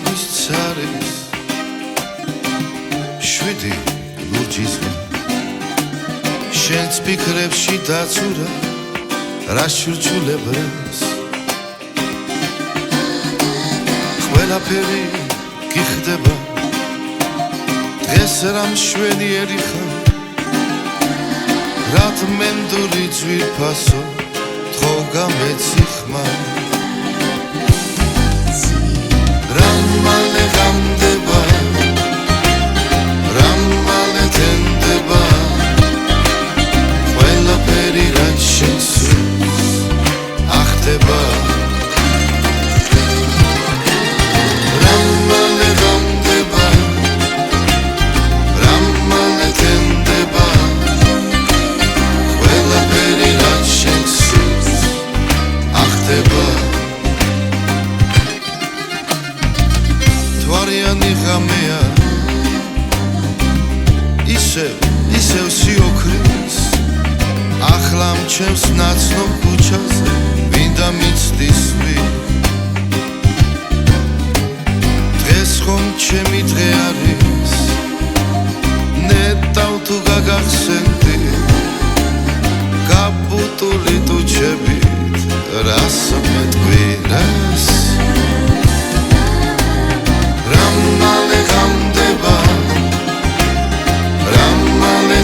გზების ცარის შვიდი ლურჯისგან შენს ფიქრებში დაცურა რა შურჩულებრებს ყველაფერი გიხდება დღეს რა მშვენიერი ხარ რად მენდული ძვირფასო თხოვ გამეცი ხმარ რამ მალე გამდება რამ მალე თენდება ყველაფერი რაც შენს ახდება რამ მალე გამდება რამ მალე თენდება ყველაფერი რაც შენს ახდება თვარიანი ღამეა ისევ სიოქრის ახლა მჩემს ნაცნობ ქუჩაზე ვინდა მიცდის დღეს ხომ ჩემი დღე არის ნეტავ თუ გაგახსენდი გაბუტული ტუჩებით რას მეტყვირას რამ მალე გამდება რამ მალე